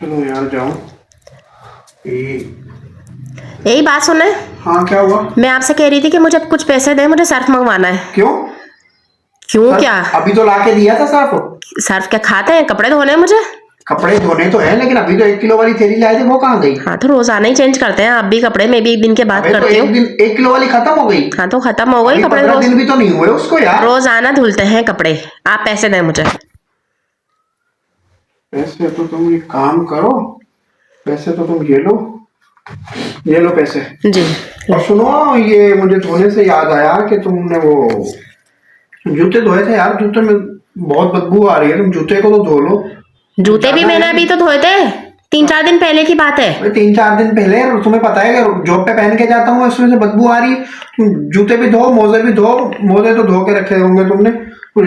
चलो यार जाओ। यही बात सुने। हाँ क्या हुआ? मैं आपसे कह रही थी कि मुझे कुछ पैसे दे, मुझे सर्फ मंगवाना है। क्यों? क्यों क्या? अभी तो लाके दिया था सर्फ। सर्फ क्या खाते हैं? कपड़े धोने हैं मुझे। कपड़े धोने तो है, लेकिन अभी तो 1 किलो वाली थैली लाए थे, वो कहाँ गई? हाँ तो रोजाना ही चेंज करते हैं आप भी कपड़े, मैं भी एक दिन के बाद तो करती हूँ। 1 किलो वाली खत्म हो गई। हाँ तो खत्म हो गई कपड़े। 15 दिन भी तो नहीं हुए उसको यार। रोजाना धुलते हैं कपड़े। आप पैसे दें मुझे। पैसे तो तुम एक काम करो, पैसे तो तुम ये लो पैसे जी। और सुनो, ये मुझे धोने से याद आया कि तुमने वो जूते धोए थे यार। जूते में बहुत बदबू आ रही है, तुम जूते को तो धो लो। जूते भी मैंने अभी तो धोए थे, 3-4 दिन पहले की बात है। 3-4 दिन पहले। तुम्हें पता है कि जॉब पे पहन के जाता हूँ, इसमें से बदबू आ रही है। तुम जूते भी धो, मोजे भी धो। मोजे तो धो के रखे होंगे तुमने,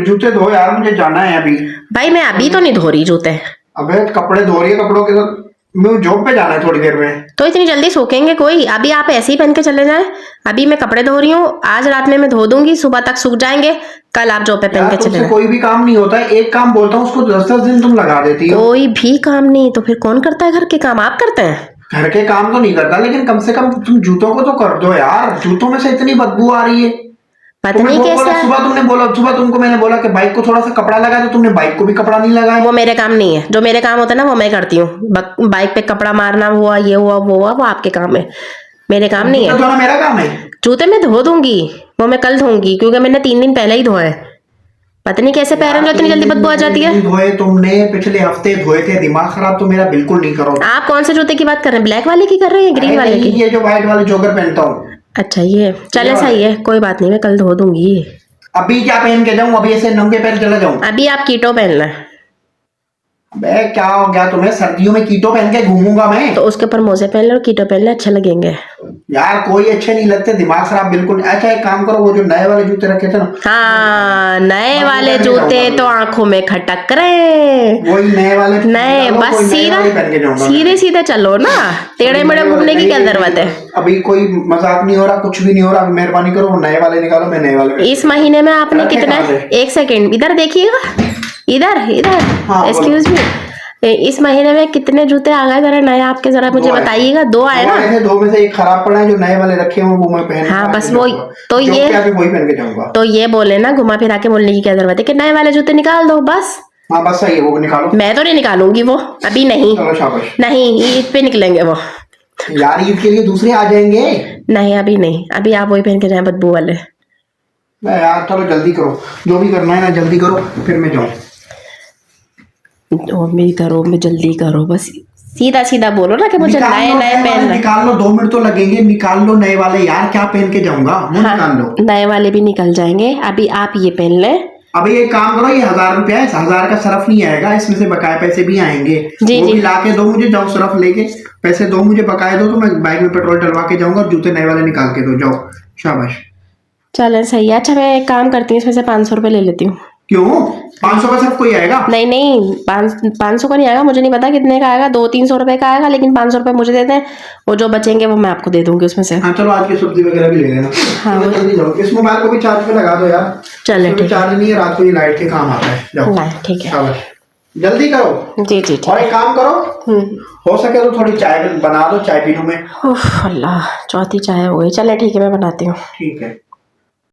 जूते धो यार, मुझे जाना है अभी। भाई मैं अभी तो नहीं धो रही जूते। अबे कपड़े धो रही है, कपड़ों के साथ मैं जॉब पे जाना है थोड़ी देर में। तो इतनी जल्दी सूखेंगे कोई? अभी आप ऐसे ही पहन के चले जाएं। अभी मैं कपड़े धो रही हूँ, आज रात में मैं धो दूंगी, सुबह तक सूख जाएंगे। कल आप जॉब पे पहन के चले जाएं। कोई भी काम नहीं होता है, एक काम बोलता हूँ उसको 10-10 दिन तुम लगा देती हो। कोई भी काम नहीं तो फिर कौन करता है घर के काम? आप करते हैं? घर के काम तो नहीं करता, लेकिन कम से कम तुम जूतों को तो कर दो यार। जूतों में से इतनी बदबू आ रही है। पता नहीं कैसे। सुबह तुमको मैंने बोला कि बाइक को थोड़ा सा कपड़ा लगा, तो तुमने बाइक को भी कपड़ा नहीं लगाया। वो मेरे काम नहीं है, जो मेरे काम होता है ना वो मैं करती हूँ। बाइक पे कपड़ा मारना हुआ, ये हुआ वो हुआ, वो आपके काम है, मेरे काम नहीं है। तो मेरा काम है। जूते मैं धो दूंगी, वो मैं कल धोऊंगी, क्योंकि मैंने 3 दिन पहले ही धोए हैं। पता नहीं कैसे पैरों में इतनी जल्दी बदबू आ जाती है। धोए तुमने, पिछले हफ्ते धोए थे। दिमाग खराब तो मेरा बिल्कुल नहीं करो। आप कौन से जूते की बात कर रहे हैं? ब्लैक वाले की कर रहे हैं, ग्रीन वाले की? ये जो व्हाइट वाले जॉगर पहनता हूँ। अच्छा ये चले, सही है, कोई बात नहीं, मैं कल धो दूंगी। अभी क्या पहन के जाऊं? अभी ऐसे नंगे पैर चला जाऊं? अभी आप कीटो पहनना। बे क्या हो गया तुम्हें? सर्दियों में कीटो पहन के घूमूंगा मैं? तो उसके ऊपर मोजे पहन लो और कीटो पहन ले, अच्छे लगेंगे। यार कोई अच्छे नहीं लगते, दिमाग खराब बिल्कुल। अच्छा एक काम करो, वो जो नए वाले जूते रखे थे ना। हाँ नए वाले जूते तो आंखों में खटक रहे। वही नए वाले। नए बस सीधे सीधे चलो ना, टेढ़े मेढ़े घूमने की क्या जरूरत है? अभी कोई मजाक नहीं हो रहा, कुछ भी नहीं हो रहा। मेहरबानी करो नए वाले निकालो, मैं नए वाले। इस महीने में आपने कितने, एक सेकेंड इधर देखिएगा, इधर एक्सक्यूज मी, इस महीने में कितने जूते आ गए जरा नए आपके? जरा मुझे बताइएगा। 2 आए ना? 2 में से एक खराब पड़ा है, जो नए वाले रखे हुए वो मैं पहन। हाँ बस वो तो वही पहन के जाऊंगा। तो ये बोले ना, घुमा फिरा के बोलने की क्या जरूरत है कि नए वाले जूते निकाल दो बस। हाँ बस सही है, वो निकालो। मैं तो नहीं निकालूंगी वो, अभी नहीं। चलो शाबाश। नहीं ईद पे निकलेंगे वो। यार ईद के लिए दूसरे आ जाएंगे। नहीं अभी नहीं, अभी आप वही पहन के जाए बदबू वाले। यार चलो जल्दी करो, जो भी करना है ना जल्दी करो, फिर मैं जाऊँ। मैं जल्दी करो बस, सीधा सीधा बोलो ना कि मुझे नए पहनना। निकाल लो, 2 मिनट तो लगेंगे। निकाल लो नए वाले यार, क्या पहन के जाऊंगा वो। हाँ, निकाल लो। नए वाले भी निकल जाएंगे, अभी आप ये पहन लें। अभी एक काम करो, ये 1000 रुपया है, 1000 का सरफ नहीं आएगा, इसमें से बकाया पैसे भी आएंगे। जी वो भी ला के दो मुझे। जाओ सरफ लेके, पैसे दो मुझे, बकाया दो, तो मैं बाइक में पेट्रोल डलवा के जाऊंगा और जूते नए वाले निकाल के दो। जाओ शाबाश। चलो सही है। अच्छा मैं एक काम करती हूँ, इसमें से 500 रुपये ले लेती हूँ। क्यों? 500 का सब कोई आएगा? नहीं 500 का नहीं आएगा, मुझे नहीं पता कितने का आएगा, 200-300 रुपए का आएगा, लेकिन 500 रुपए मुझे दे दें, और जो बचेंगे वो मैं आपको दे दूंगी उसमें से। हाँ चलो आज की सब्जी वगैरह भी ले लेना। हाँ जल्दी जाओ। इस मोबाइल को भी चार्ज पे लगा दो यार। चलो ठीक, चार्ज नहीं है, रात को ये लाइट के काम आता है। जाओ ठीक है, जल्दी करो। जी ठीक। और एक काम करो, हो सके तो थोड़ी चाय बना दो, चाय पी लूं मैं। अल्लाह, चौथी चाय हो गई। चले ठीक है, मैं बनाती हूँ। ठीक है।